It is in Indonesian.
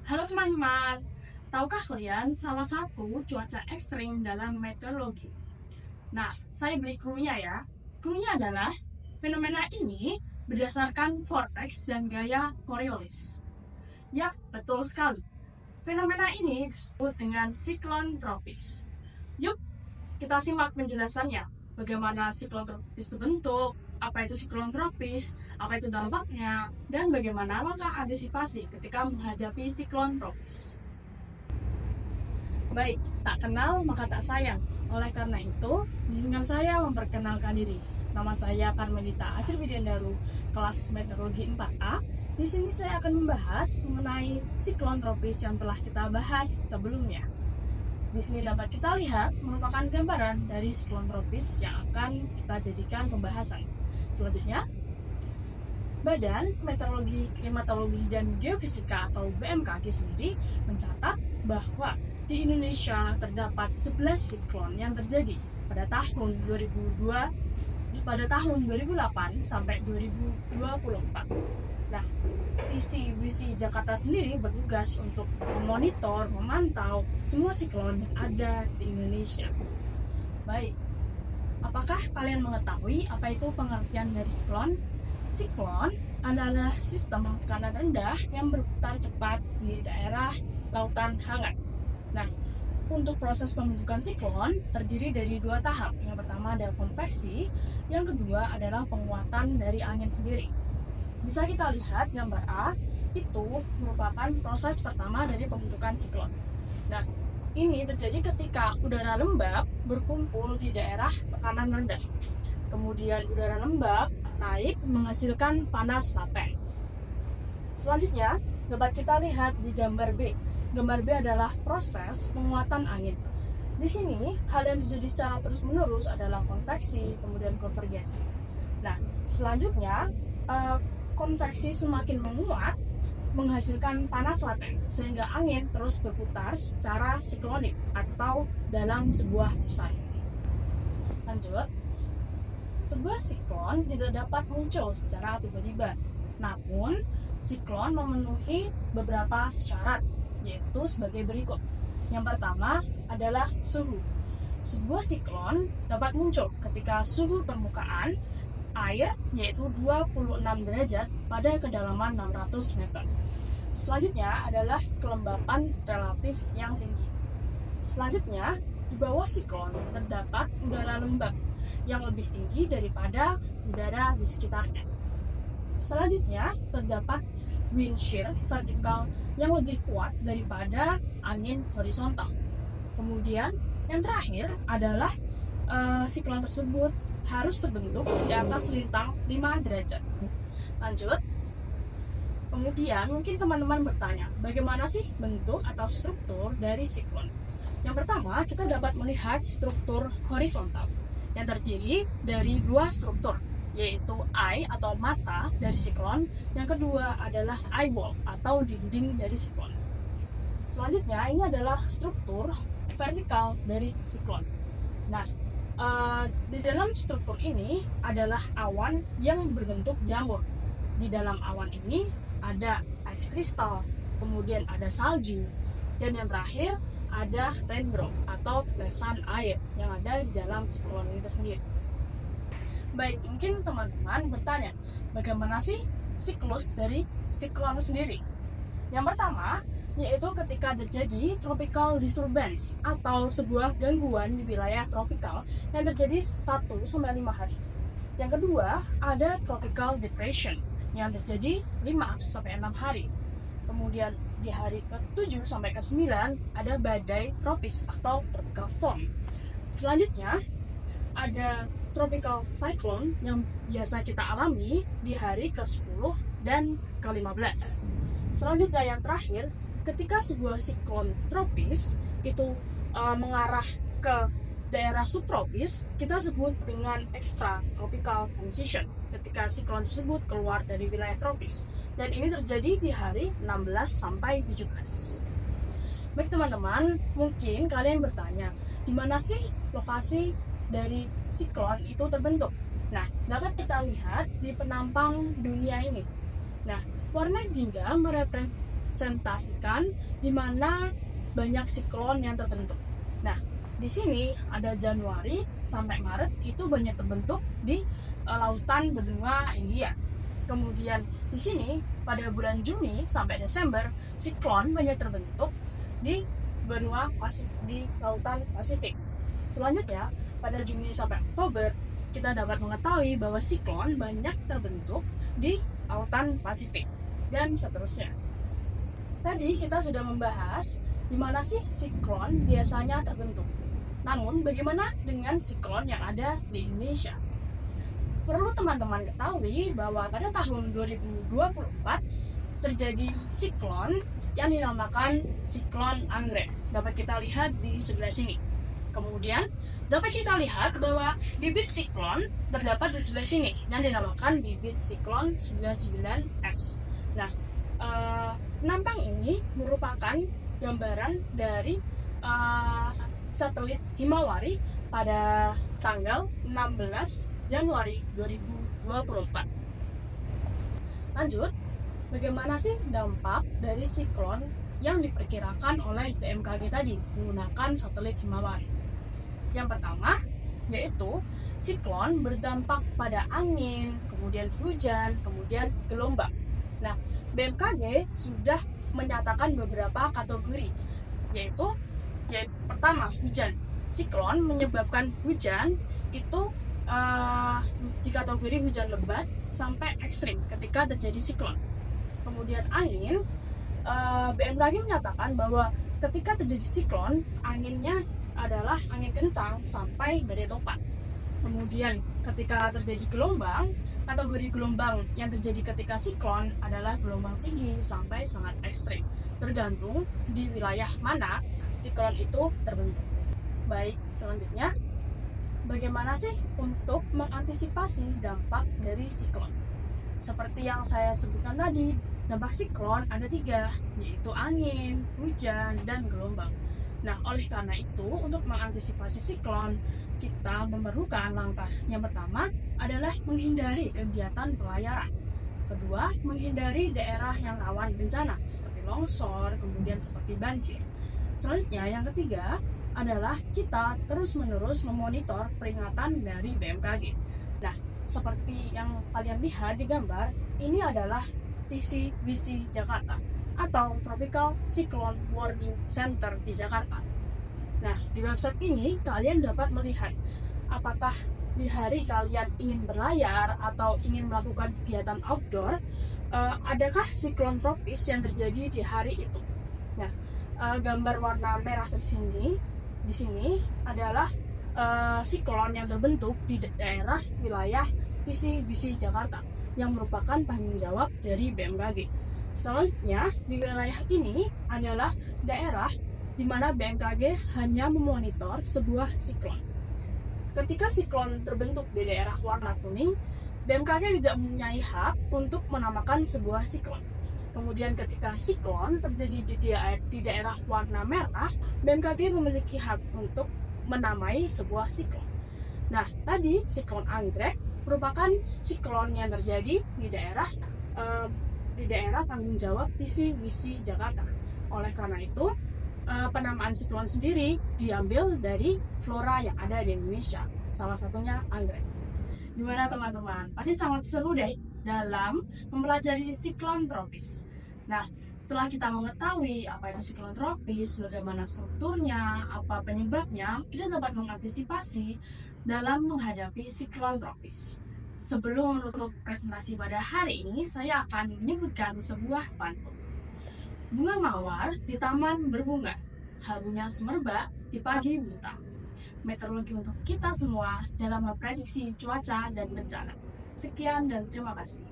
Halo teman-teman, tahukah kalian salah satu cuaca ekstrim dalam meteorologi? Nah, saya beri clue-nya ya. Clue-nya adalah fenomena ini berdasarkan vortex dan gaya Coriolis. Ya, betul sekali. Fenomena ini disebut dengan siklon tropis. Yuk, kita simak penjelasannya. Bagaimana siklon tropis terbentuk, apa itu siklon tropis, apa itu dampaknya, dan bagaimana langkah antisipasi ketika menghadapi siklon tropis. Baik, tak kenal maka tak sayang. Oleh karena itu, izinkan saya memperkenalkan diri. Nama saya Karmelita Asri Widiandaru, kelas Meteorologi 4A. Di sini saya akan membahas mengenai siklon tropis yang telah kita bahas sebelumnya. Di sini dapat kita lihat merupakan gambaran dari siklon tropis yang akan kita jadikan pembahasan. Selanjutnya, Badan Meteorologi, Klimatologi, dan Geofisika atau BMKG sendiri mencatat bahwa di Indonesia terdapat 11 siklon yang terjadi pada tahun 2008 sampai 2024. Nah, visi Jakarta sendiri bertugas untuk memonitor, memantau semua siklon yang ada di Indonesia. Baik, apakah kalian mengetahui apa itu pengertian dari siklon? Siklon adalah sistem tekanan rendah yang berputar cepat di daerah lautan hangat. Nah, untuk proses pembentukan siklon terdiri dari dua tahap. Yang pertama adalah konveksi, yang kedua adalah penguatan dari angin sendiri. Bisa kita lihat gambar A, itu merupakan proses pertama dari pembentukan siklon. Nah, ini terjadi ketika udara lembab berkumpul di daerah tekanan rendah. Kemudian udara lembab naik menghasilkan panas laten. Selanjutnya, dapat kita lihat di gambar B. Gambar B adalah proses penguatan angin. Di sini, hal yang terjadi secara terus-menerus adalah konveksi, kemudian konvergensi. Nah, selanjutnya, konveksi semakin menguat, menghasilkan panas laten, sehingga angin terus berputar secara siklonik atau dalam sebuah pusaran. Lanjut, sebuah siklon tidak dapat muncul secara tiba-tiba. Namun, siklon memenuhi beberapa syarat, yaitu sebagai berikut. Yang pertama adalah suhu. Sebuah siklon dapat muncul ketika suhu permukaan air yaitu 26 derajat pada kedalaman 600 meter. Selanjutnya adalah kelembapan relatif yang tinggi. Selanjutnya, di bawah siklon terdapat udara lembab yang lebih tinggi daripada udara di sekitarnya. Selanjutnya, terdapat wind shear vertikal yang lebih kuat daripada angin horizontal. Kemudian, yang terakhir adalah siklon tersebut harus terbentuk di atas lintang 5 derajat. Lanjut. Kemudian, mungkin teman-teman bertanya, bagaimana sih bentuk atau struktur dari siklon? Yang pertama, kita dapat melihat struktur horizontal yang terdiri dari dua struktur, yaitu eye atau mata dari siklon. Yang kedua adalah eyeball atau dinding dari siklon. Selanjutnya, ini adalah struktur vertikal dari siklon. Nah, di dalam struktur ini adalah awan yang berbentuk jamur. Di dalam awan ini ada es kristal, kemudian ada salju, dan yang terakhir ada raindrop atau tetesan air yang ada di dalam siklon itu sendiri. Baik, mungkin teman-teman bertanya, bagaimana sih siklus dari siklon sendiri? Yang pertama, yaitu ketika terjadi tropical disturbance atau sebuah gangguan di wilayah tropikal yang terjadi 1-5 hari. Yang kedua, ada tropical depression yang terjadi 5-6 hari. Kemudian di hari ke-7 sampai ke-9 ada badai tropis atau tropical storm. Selanjutnya ada tropical cyclone yang biasa kita alami di hari ke-10 dan ke-15. Selanjutnya yang terakhir, ketika sebuah siklon tropis itu mengarah ke daerah subtropis, kita sebut dengan extra tropical transition ketika siklon tersebut keluar dari wilayah tropis. Dan ini terjadi di hari 16 sampai 17. Baik teman-teman, mungkin kalian bertanya, di mana sih lokasi dari siklon itu terbentuk? Nah, dapat kita lihat di penampang dunia ini. Nah, Warna jingga merepresentasikan di mana banyak siklon yang terbentuk. Nah, di sini ada Januari sampai Maret itu banyak terbentuk di lautan benua India. Kemudian di sini pada bulan Juni sampai Desember siklon banyak terbentuk di benua Pasifik, di lautan Pasifik. Selanjutnya pada Juni sampai Oktober kita dapat mengetahui bahwa siklon banyak terbentuk di lautan Pasifik dan seterusnya. Tadi kita sudah membahas di mana sih siklon biasanya terbentuk. Namun bagaimana dengan siklon yang ada di Indonesia? Perlu teman-teman ketahui bahwa pada tahun 2024 terjadi siklon yang dinamakan siklon Anggrek. Dapat kita lihat di sebelah sini. Kemudian dapat kita lihat bahwa bibit siklon terdapat di sebelah sini yang dinamakan bibit siklon 99S. Nah, penampang ini merupakan gambaran dari satelit Himawari pada tanggal 16 Januari 2024. Lanjut, bagaimana sih dampak dari siklon yang diperkirakan oleh BMKG tadi menggunakan satelit Himawari? Yang pertama, yaitu siklon berdampak pada angin, kemudian hujan, kemudian gelombang. Nah, BMKG sudah menyatakan beberapa kategori, yaitu pertama, hujan. Siklon menyebabkan hujan itu di kategori hujan lebat sampai ekstrim ketika terjadi siklon. Kemudian angin, BMKG menyatakan bahwa ketika terjadi siklon, anginnya adalah angin kencang sampai badai topan. Kemudian ketika terjadi gelombang, kategori gelombang yang terjadi ketika siklon adalah gelombang tinggi sampai sangat ekstrim, tergantung di wilayah mana siklon itu terbentuk. Baik, selanjutnya bagaimana sih untuk mengantisipasi dampak dari siklon? Seperti yang saya sebutkan tadi, dampak siklon ada 3, yaitu angin, hujan, dan gelombang. Nah, oleh karena itu, untuk mengantisipasi siklon, kita memerlukan langkah. Yang pertama adalah menghindari kegiatan pelayaran. Kedua, menghindari daerah yang rawan bencana, seperti longsor, kemudian seperti banjir. Selanjutnya, yang ketiga adalah kita terus-menerus memonitor peringatan dari BMKG. Nah, seperti yang kalian lihat di gambar, ini adalah TCWC Jakarta atau Tropical Cyclone Warning Center di Jakarta. Nah, di website ini kalian dapat melihat apakah di hari kalian ingin berlayar atau ingin melakukan kegiatan outdoor, adakah siklon tropis yang terjadi di hari itu. Nah, gambar warna merah di sini adalah siklon yang terbentuk di daerah wilayah TCWC Jakarta yang merupakan tanggung jawab dari BMKG. Selanjutnya, di wilayah ini adalah daerah di mana BMKG hanya memonitor sebuah siklon. Ketika siklon terbentuk di daerah warna kuning, BMKG tidak mempunyai hak untuk menamakan sebuah siklon. Kemudian ketika siklon terjadi di daerah warna merah, BMKG memiliki hak untuk menamai sebuah siklon. Nah, tadi siklon Anggrek merupakan siklon yang terjadi di daerah tanggung jawab TCWC Jakarta. Oleh karena itu, penamaan siklon sendiri diambil dari flora yang ada di Indonesia, salah satunya anggrek. Gimana teman-teman? Pasti sangat seru deh dalam mempelajari siklon tropis. Nah, setelah kita mengetahui apa itu siklon tropis, bagaimana strukturnya, apa penyebabnya, kita dapat mengantisipasi dalam menghadapi siklon tropis. Sebelum menutup presentasi pada hari ini, saya akan menyebutkan sebuah pantun. Bunga mawar di taman berbunga, harunya semerbak di pagi buta. Meteorologi untuk kita semua dalam memprediksi cuaca dan bencana. Sekian dan terima kasih.